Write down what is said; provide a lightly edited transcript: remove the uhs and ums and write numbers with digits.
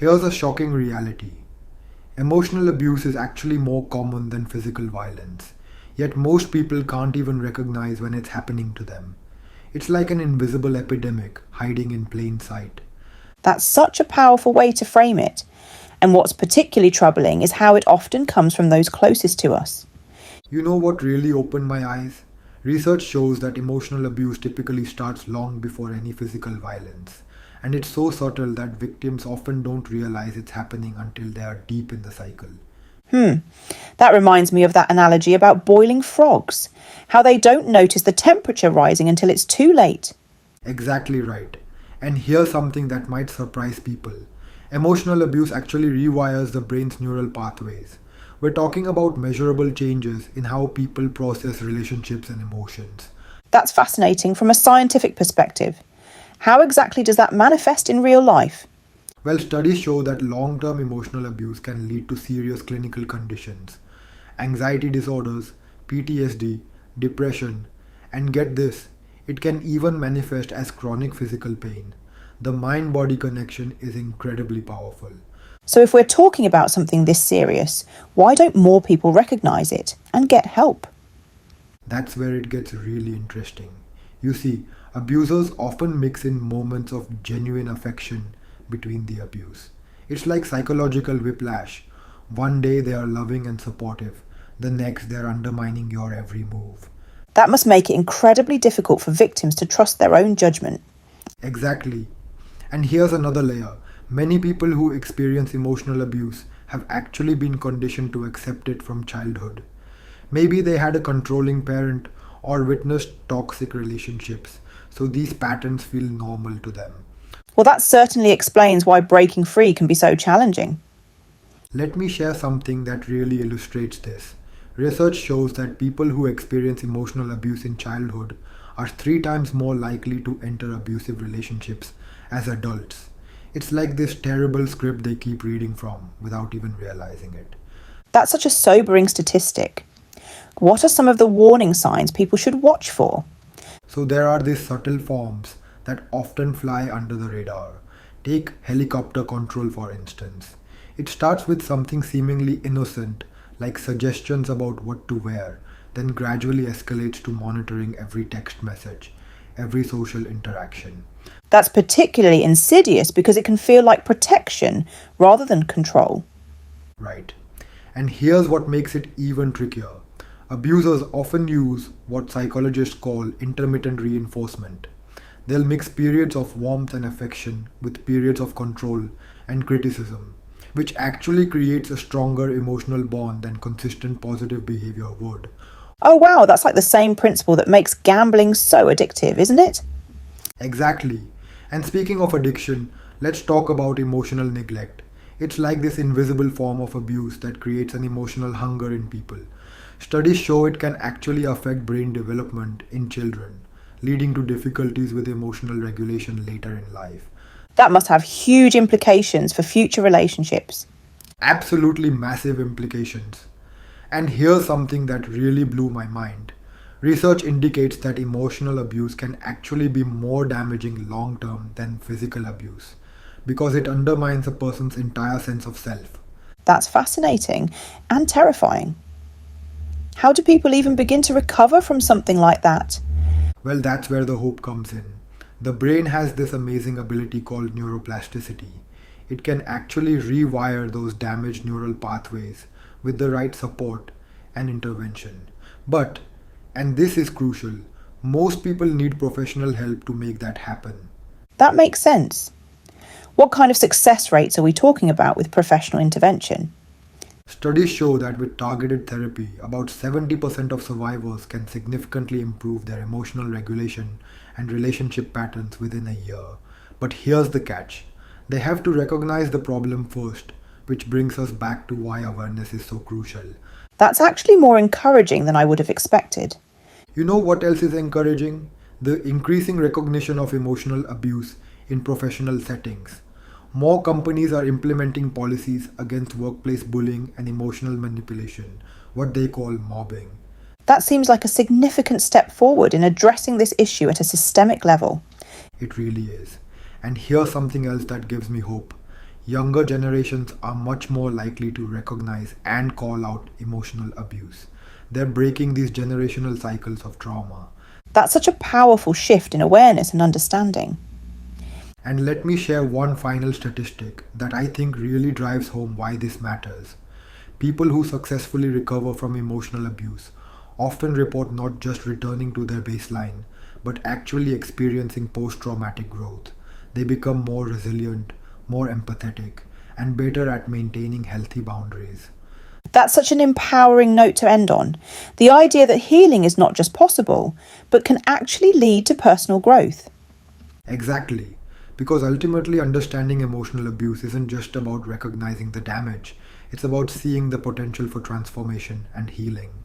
Here's a shocking reality. Emotional abuse is actually more common than physical violence, yet most people can't even recognize when it's happening to them. It's like an invisible epidemic hiding in plain sight. That's such a powerful way to frame it. And what's particularly troubling is how it often comes from those closest to us. You know what really opened my eyes? Research shows that emotional abuse typically starts long before any physical violence. And it's so subtle that victims often don't realize it's happening until they are deep in the cycle. That reminds me of that analogy about boiling frogs, how they don't notice the temperature rising until it's too late. Exactly right. And here's something that might surprise people. Emotional abuse actually rewires the brain's neural pathways. We're talking about measurable changes in how people process relationships and emotions. That's fascinating from a scientific perspective. How exactly does that manifest in real life? Well, studies show that long term emotional abuse can lead to serious clinical conditions, anxiety disorders, PTSD, depression, and get this, it can even manifest as chronic physical pain. The mind body connection is incredibly powerful. So if we're talking about something this serious, why don't more people recognise it and get help? That's where it gets really interesting. You see, abusers often mix in moments of genuine affection between the abuse. It's like psychological whiplash. One day they are loving and supportive, the next they're undermining your every move. That must make it incredibly difficult for victims to trust their own judgment. Exactly. And here's another layer. Many people who experience emotional abuse have actually been conditioned to accept it from childhood. Maybe they had a controlling parent or witnessed toxic relationships, so these patterns feel normal to them. Well, that certainly explains why breaking free can be so challenging. Let me share something that really illustrates this. Research shows that people who experience emotional abuse in childhood are 3 times more likely to enter abusive relationships as adults. It's like this terrible script they keep reading from without even realizing it. That's such a sobering statistic. What are some of the warning signs people should watch for? So there are these subtle forms that often fly under the radar. Take helicopter control for instance. It starts with something seemingly innocent, like suggestions about what to wear, then gradually escalates to monitoring every text message, every social interaction. That's particularly insidious because it can feel like protection rather than control. Right. And here's what makes it even trickier. Abusers often use what psychologists call intermittent reinforcement. They'll mix periods of warmth and affection with periods of control and criticism, which actually creates a stronger emotional bond than consistent positive behavior would. Oh wow, that's like the same principle that makes gambling so addictive, isn't it? Exactly. And speaking of addiction, let's talk about emotional neglect. It's like this invisible form of abuse that creates an emotional hunger in people. Studies show it can actually affect brain development in children, leading to difficulties with emotional regulation later in life. That must have huge implications for future relationships. Absolutely massive implications. And here's something that really blew my mind. Research indicates that emotional abuse can actually be more damaging long term than physical abuse because it undermines a person's entire sense of self. That's fascinating and terrifying. How do people even begin to recover from something like that? Well, that's where the hope comes in. The brain has this amazing ability called neuroplasticity. It can actually rewire those damaged neural pathways with the right support and intervention. But, and this is crucial, most people need professional help to make that happen. That makes sense. What kind of success rates are we talking about with professional intervention? Studies show that with targeted therapy, about 70% of survivors can significantly improve their emotional regulation and relationship patterns within a year. But here's the catch. They have to recognize the problem first, which brings us back to why awareness is so crucial. That's actually more encouraging than I would have expected. You know what else is encouraging? The increasing recognition of emotional abuse in professional settings. More companies are implementing policies against workplace bullying and emotional manipulation, what they call mobbing. That seems like a significant step forward in addressing this issue at a systemic level. It really is. And here's something else that gives me hope. Younger generations are much more likely to recognize and call out emotional abuse. They're breaking these generational cycles of trauma. That's such a powerful shift in awareness and understanding. And let me share one final statistic that I think really drives home why this matters. People who successfully recover from emotional abuse often report not just returning to their baseline, but actually experiencing post traumatic growth. They become more resilient, more empathetic, and better at maintaining healthy boundaries. That's such an empowering note to end on. The idea that healing is not just possible, but can actually lead to personal growth. Exactly. Because ultimately, understanding emotional abuse isn't just about recognizing the damage, it's about seeing the potential for transformation and healing.